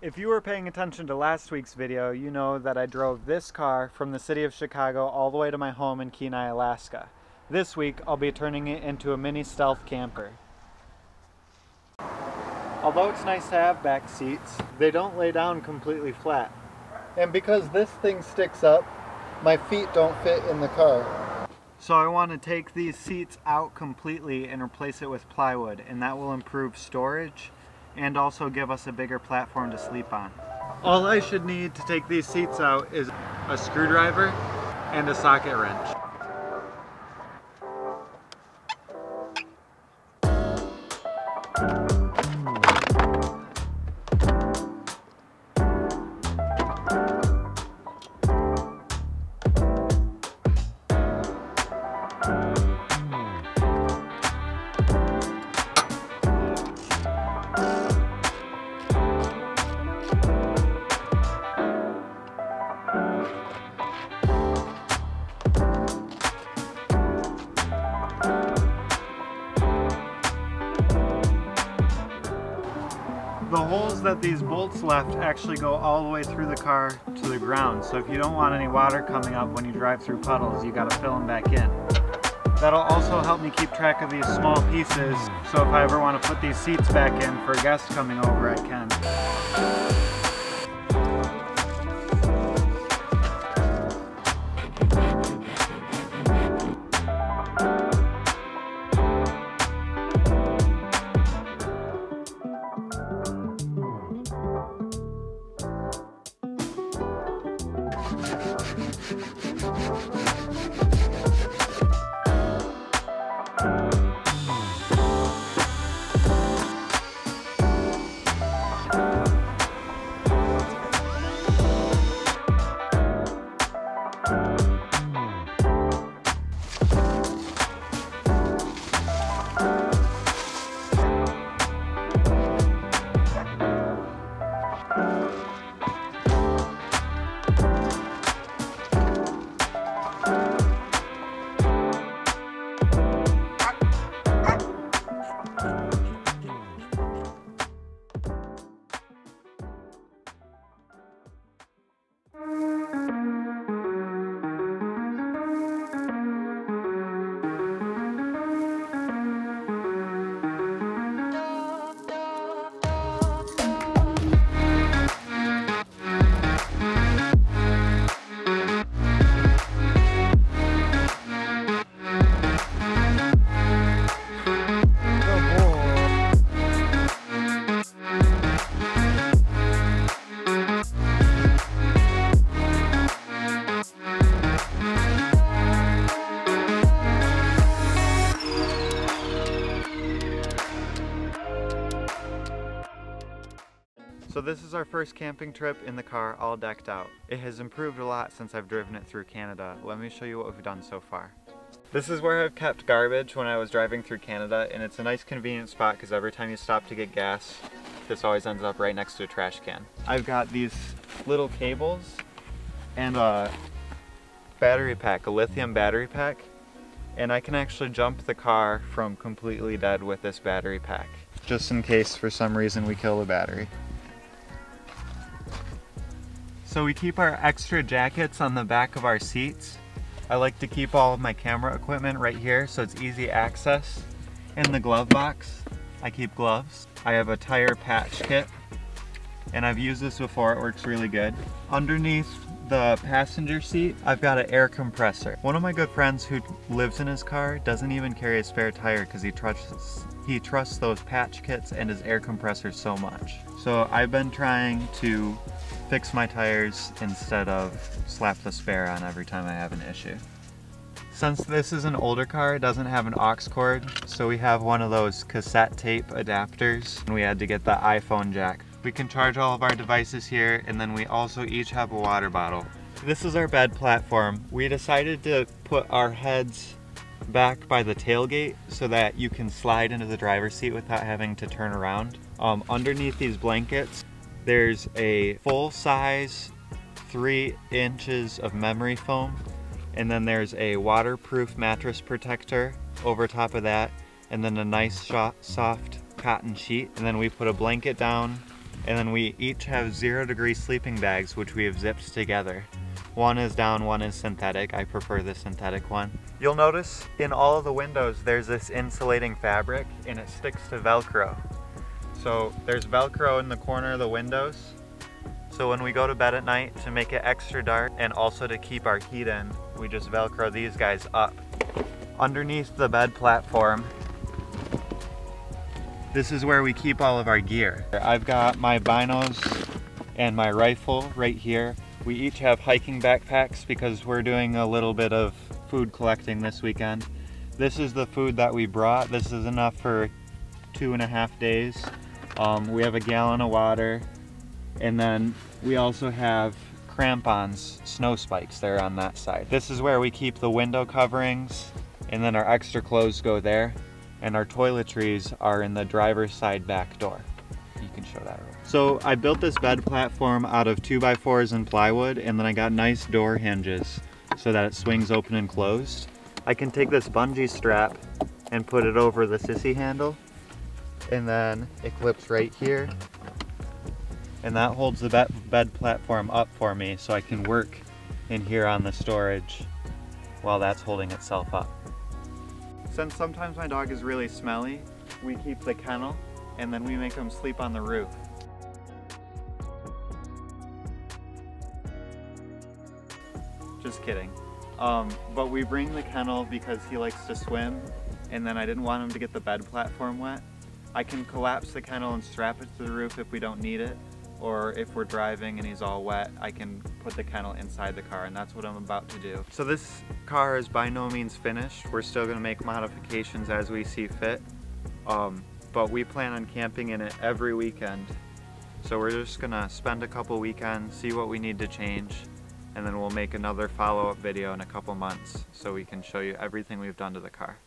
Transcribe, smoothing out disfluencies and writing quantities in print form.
If you were paying attention to last week's video, you know that I drove this car from the city of Chicago all the way to my home in Kenai, Alaska. This week, I'll be turning it into a mini stealth camper. Although it's nice to have back seats, they don't lay down completely flat. And because this thing sticks up, my feet don't fit in the car. So I want to take these seats out completely and replace it with plywood, and that will improve storage and also give us a bigger platform to sleep on. All I should need to take these seats out is a screwdriver and a socket wrench. The holes that these bolts left actually go all the way through the car to the ground, so if you don't want any water coming up when you drive through puddles, you gotta fill them back in. That'll also help me keep track of these small pieces, so if I ever want to put these seats back in for a guest coming over, I can. So this is our first camping trip in the car, all decked out. It has improved a lot since I've driven it through Canada. Let me show you what we've done so far. This is where I've kept garbage when I was driving through Canada, and it's a nice convenient spot because every time you stop to get gas, this always ends up right next to a trash can. I've got these little cables and a battery pack, a lithium battery pack, and I can actually jump the car from completely dead with this battery pack, just in case for some reason we kill the battery. So we keep our extra jackets on the back of our seats. I like to keep all of my camera equipment right here so it's easy access. In the glove box, I keep gloves. I have a tire patch kit, and I've used this before, it works really good. Underneath the passenger seat, I've got an air compressor. One of my good friends who lives in his car doesn't even carry a spare tire because he trusts those patch kits and his air compressor so much. So I've been trying to fix my tires instead of slap the spare on every time I have an issue. Since this is an older car, it doesn't have an aux cord, so we have one of those cassette tape adapters, and we had to get the iPhone jack. We can charge all of our devices here, and then we also each have a water bottle. This is our bed platform. We decided to put our heads back by the tailgate so that you can slide into the driver's seat without having to turn around. Underneath these blankets, there's a full-size 3 inches of memory foam, and then there's a waterproof mattress protector over top of that, and then a nice soft cotton sheet. And then we put a blanket down And then we each have 0-degree sleeping bags, which we have zipped together. One is down, one is synthetic. I prefer the synthetic one. You'll notice in all of the windows there's this insulating fabric and it sticks to Velcro. So there's Velcro in the corner of the windows. So when we go to bed at night, to make it extra dark and also to keep our heat in, we just Velcro these guys up. Underneath the bed platform, this is where we keep all of our gear. I've got my binos and my rifle right here. We each have hiking backpacks because we're doing a little bit of food collecting this weekend. This is the food that we brought. This is enough for 2.5 days. We have a gallon of water, and then we also have crampons, snow spikes there on that side. This is where we keep the window coverings, and then our extra clothes go there, and our toiletries are in the driver's side back door. You can show that. So I built this bed platform out of 2x4s and plywood, and then I got nice door hinges so that it swings open and closed. I can take this bungee strap and put it over the sissy handle, and then it clips right here, and that holds the bed platform up for me so I can work in here on the storage while that's holding itself up. Since sometimes my dog is really smelly, we keep the kennel and then we make him sleep on the roof. Just kidding. But we bring the kennel because he likes to swim, and then I didn't want him to get the bed platform wet. I can collapse the kennel and strap it to the roof if we don't need it, or if we're driving and he's all wet, I can put the kennel inside the car, and that's what I'm about to do. So this car is by no means finished. We're still gonna make modifications as we see fit, but we plan on camping in it every weekend. So we're just gonna spend a couple weekends, see what we need to change, and then we'll make another follow-up video in a couple months so we can show you everything we've done to the car.